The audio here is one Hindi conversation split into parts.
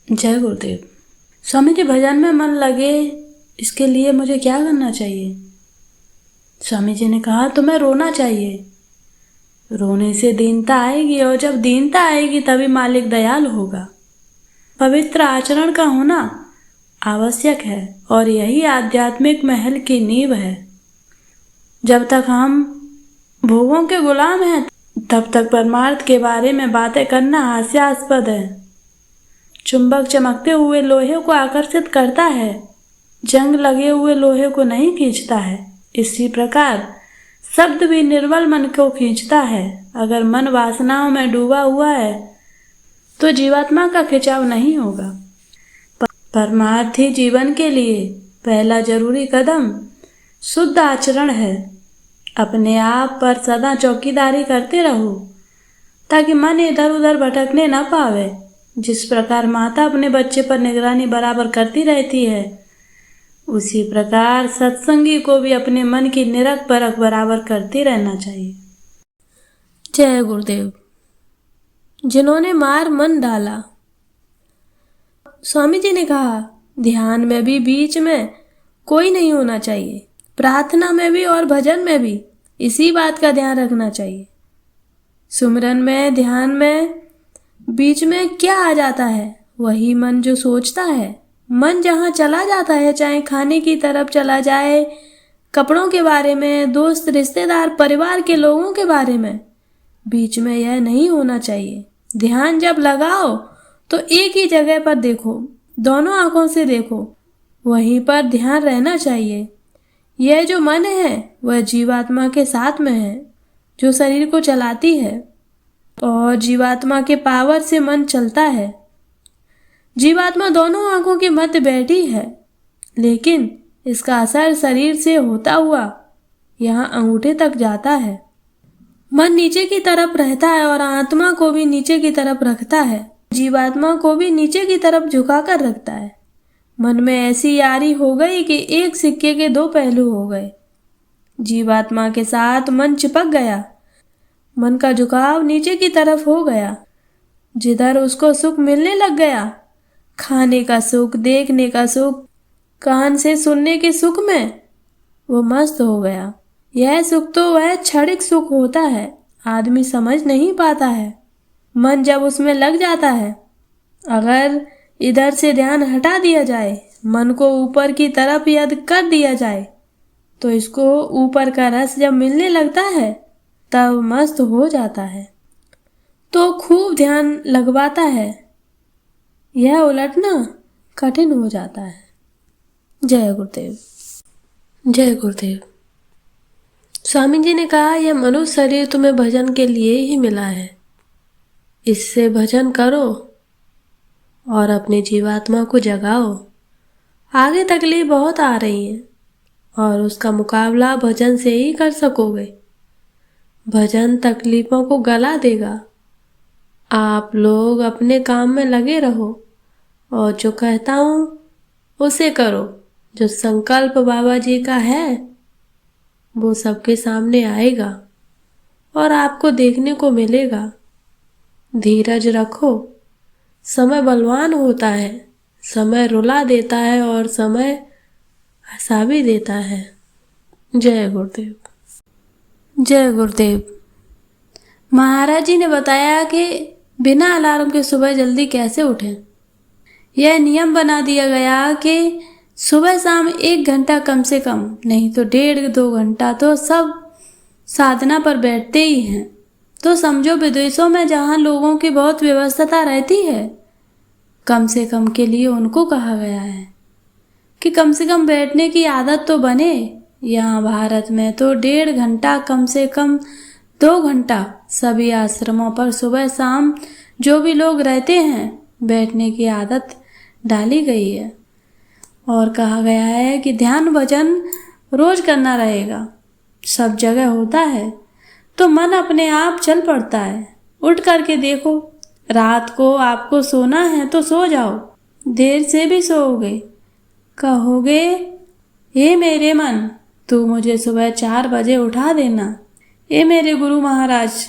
जय गुरुदेव। स्वामी जी, भजन में मन लगे इसके लिए मुझे क्या करना चाहिए? स्वामी जी ने कहा तुम्हें रोना चाहिए। रोने से दीनता आएगी और जब दीनता आएगी तभी मालिक दयालु होगा। पवित्र आचरण का होना आवश्यक है और यही आध्यात्मिक महल की नींव है। जब तक हम भोगों के गुलाम हैं तब तक परमार्थ के बारे में बातें करना हास्यास्पद है। चुंबक चमकते हुए लोहे को आकर्षित करता है, जंग लगे हुए लोहे को नहीं खींचता है। इसी प्रकार शब्द भी निर्मल मन को खींचता है। अगर मन वासनाओं में डूबा हुआ है तो जीवात्मा का खिंचाव नहीं होगा। परमार्थी जीवन के लिए पहला जरूरी कदम शुद्ध आचरण है। अपने आप पर सदा चौकीदारी करते रहो ताकि मन इधर उधर भटकने न पावे। जिस प्रकार माता अपने बच्चे पर निगरानी बराबर करती रहती है, उसी प्रकार सत्संगी को भी अपने मन की निरख परख बराबर करते रहना चाहिए। जय गुरुदेव। जिन्होंने मार मन डाला। स्वामी जी ने कहा ध्यान में भी बीच में कोई नहीं होना चाहिए, प्रार्थना में भी और भजन में भी इसी बात का ध्यान रखना चाहिए। सुमिरन में, ध्यान में बीच में क्या आ जाता है? वही मन जो सोचता है। मन जहाँ चला जाता है, चाहे खाने की तरफ चला जाए, कपड़ों के बारे में, दोस्त रिश्तेदार परिवार के लोगों के बारे में, बीच में यह नहीं होना चाहिए। ध्यान जब लगाओ तो एक ही जगह पर देखो, दोनों आंखों से देखो, वहीं पर ध्यान रहना चाहिए। यह जो मन है वह जीवात्मा के साथ में है, जो शरीर को चलाती है, और जीवात्मा के पावर से मन चलता है। जीवात्मा दोनों आंखों के मध्य बैठी है, लेकिन इसका असर शरीर से होता हुआ यहाँ अंगूठे तक जाता है। मन नीचे की तरफ रहता है और आत्मा को भी नीचे की तरफ रखता है, जीवात्मा को भी नीचे की तरफ झुकाकर रखता है। मन में ऐसी यारी हो गई कि एक सिक्के के दो पहलू हो गए। जीवात्मा के साथ मन चिपक गया, मन का झुकाव नीचे की तरफ हो गया। जिधर उसको सुख मिलने लग गया, खाने का सुख, देखने का सुख, कान से सुनने के सुख में वो मस्त हो गया। यह सुख तो वह क्षणिक सुख होता है, आदमी समझ नहीं पाता है। मन जब उसमें लग जाता है, अगर इधर से ध्यान हटा दिया जाए, मन को ऊपर की तरफ यद कर दिया जाए, तो इसको ऊपर का रस जब मिलने लगता है तब मस्त हो जाता है। तो खूब ध्यान लगवाता है, यह उलटना कठिन हो जाता है। जय गुरुदेव। जय गुरुदेव। स्वामी जी ने कहा यह मनुष्य शरीर तुम्हें भजन के लिए ही मिला है, इससे भजन करो और अपने जीवात्मा को जगाओ। आगे तकलीफ बहुत आ रही है और उसका मुकाबला भजन से ही कर सकोगे। भजन तकलीफों को गला देगा। आप लोग अपने काम में लगे रहो और जो कहता हूँ उसे करो। जो संकल्प बाबा जी का है वो सबके सामने आएगा और आपको देखने को मिलेगा। धीरज रखो। समय बलवान होता है, समय रुला देता है और समय हंसा भी देता है। जय गुरुदेव। जय गुरुदेव। महाराज जी ने बताया कि बिना अलार्म के सुबह जल्दी कैसे उठें। यह नियम बना दिया गया कि सुबह शाम 1 घंटा कम से कम, नहीं तो 1.5-2 घंटा तो सब साधना पर बैठते ही हैं। तो समझो विदेशों में जहाँ लोगों की बहुत व्यवस्था रहती है, कम से कम के लिए उनको कहा गया है कि कम से कम बैठने की आदत तो बने। यहाँ भारत में तो 1.5 घंटा, कम से कम 2 घंटा सभी आश्रमों पर सुबह शाम जो भी लोग रहते हैं बैठने की आदत डाली गई है और कहा गया है कि ध्यान भजन रोज करना रहेगा। सब जगह होता है तो मन अपने आप चल पड़ता है। उठ करके देखो, रात को आपको सोना है तो सो जाओ, देर से भी सोओगे, कहोगे हे मेरे मन तू मुझे सुबह 4 बजे उठा देना, हे मेरे गुरु महाराज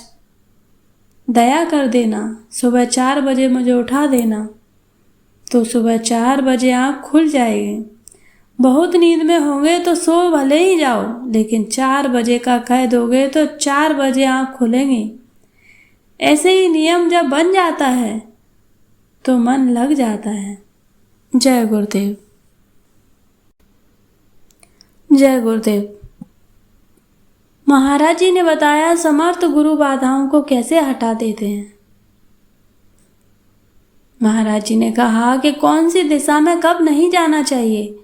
दया कर देना, सुबह 4 बजे मुझे उठा देना। तो सुबह 4 बजे आँख खुल जाएगी। बहुत नींद में होंगे तो सो भले ही जाओ, लेकिन 4 बजे का कह दोगे तो 4 बजे आँख खुलेंगी। ऐसे ही नियम जब बन जाता है तो मन लग जाता है। जय गुरुदेव। जय गुरुदेव। महाराज जी ने बताया समर्थ गुरु बाधाओं को कैसे हटा देते हैं। महाराज जी ने कहा कि कौन सी दिशा में कब नहीं जाना चाहिए।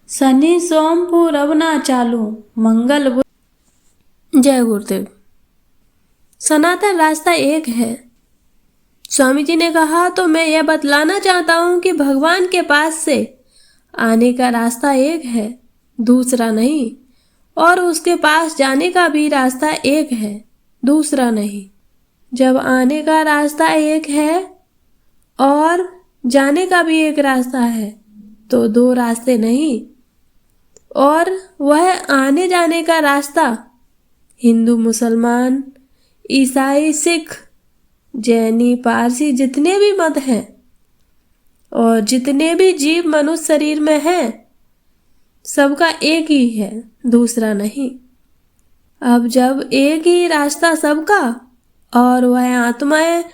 शनि सोम पूरब ना चालू, मंगल बुध। जय गुरुदेव। सनातन रास्ता एक है। स्वामी जी ने कहा तो मैं यह बतलाना चाहता हूँ कि भगवान के पास से आने का रास्ता एक है, दूसरा नहीं, और उसके पास जाने का भी रास्ता एक है, दूसरा नहीं। जब आने का रास्ता एक है और जाने का भी एक रास्ता है तो 2 रास्ते नहीं। और वह आने जाने का रास्ता हिंदू, मुसलमान, ईसाई, सिख, जैनी, पारसी, जितने भी मत हैं और जितने भी जीव मनुष्य शरीर में हैं, सबका एक ही है, दूसरा नहीं। अब जब एक ही रास्ता सबका और वह आत्माएं,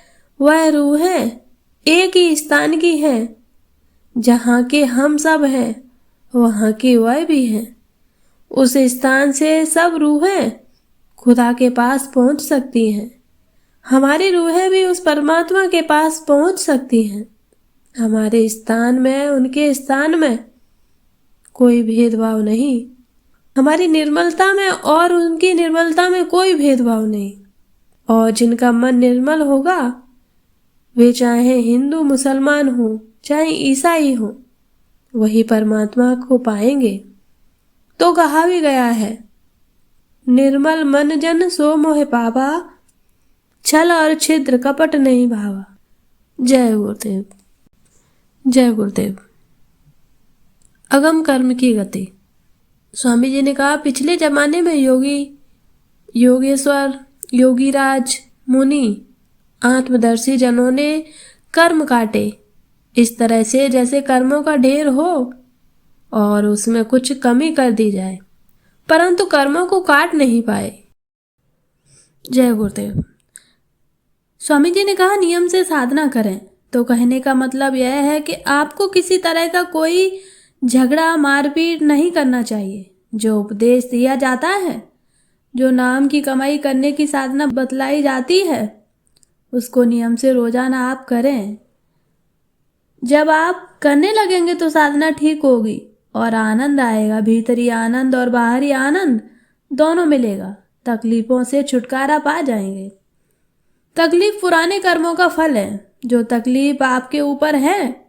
वह रूहें एक ही स्थान की हैं, जहाँ के हम सब हैं वहाँ की वह भी हैं, उस स्थान से सब रूहें खुदा के पास पहुँच सकती हैं। हमारी रूहें भी उस परमात्मा के पास पहुँच सकती हैं। हमारे स्थान में, उनके स्थान में कोई भेदभाव नहीं। हमारी निर्मलता में और उनकी निर्मलता में कोई भेदभाव नहीं। और जिनका मन निर्मल होगा वे चाहे हिंदू, मुसलमान हो, चाहे ईसाई हो, वही परमात्मा को पाएंगे। तो कहा भी गया है, निर्मल मन जन सो मोह पावा, छल और छिद्र कपट नहीं भावा। जय गुरुदेव। जय गुरुदेव। अगम कर्म की गति। स्वामी जी ने कहा पिछले जमाने में योगी, योगेश्वर, योगीराज, मुनि, आत्मदर्शी जनों ने कर्म काटे इस तरह से जैसे कर्मों का ढेर हो और उसमें कुछ कमी कर दी जाए, परंतु कर्मों को काट नहीं पाए। जय गुरुदेव। स्वामी जी ने कहा नियम से साधना करें। तो कहने का मतलब यह है कि आपको किसी तरह का कोई झगड़ा, मारपीट नहीं करना चाहिए। जो उपदेश दिया जाता है, जो नाम की कमाई करने की साधना बतलाई जाती है, उसको नियम से रोजाना आप करें। जब आप करने लगेंगे तो साधना ठीक होगी और आनंद आएगा। भीतरी आनंद और बाहरी आनंद दोनों मिलेगा। तकलीफों से छुटकारा पा जाएंगे। तकलीफ पुराने कर्मों का फल है। जो तकलीफ आपके ऊपर है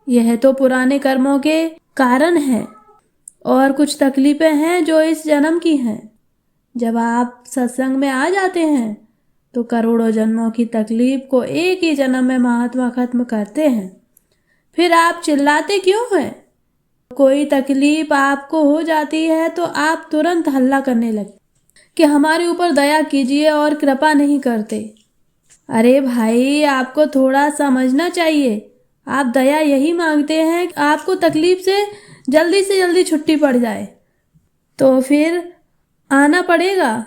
यह तो पुराने कर्मों के कारण है, और कुछ तकलीफें हैं जो इस जन्म की हैं। जब आप सत्संग में आ जाते हैं तो करोड़ों जन्मों की तकलीफ को एक ही जन्म में महात्मा खत्म करते हैं। फिर आप चिल्लाते क्यों हैं? कोई तकलीफ आपको हो जाती है तो आप तुरंत हल्ला करने लगते कि हमारे ऊपर दया कीजिए और कृपा नहीं करते। अरे भाई, आपको थोड़ा समझना चाहिए। आप दया यही मांगते हैं कि आपको तकलीफ से जल्दी छुट्टी पड़ जाए, तो फिर आना पड़ेगा,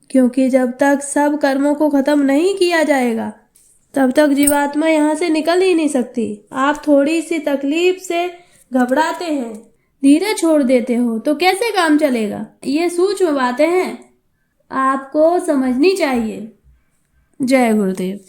क्योंकि जब तक सब कर्मों को खत्म नहीं किया जाएगा तब तक जीवात्मा यहाँ से निकल ही नहीं सकती। आप थोड़ी सी तकलीफ से घबराते हैं, धीरे छोड़ देते हो, तो कैसे काम चलेगा? ये सूक्ष्म बातें हैं, आपको समझनी चाहिए। जय गुरुदेव।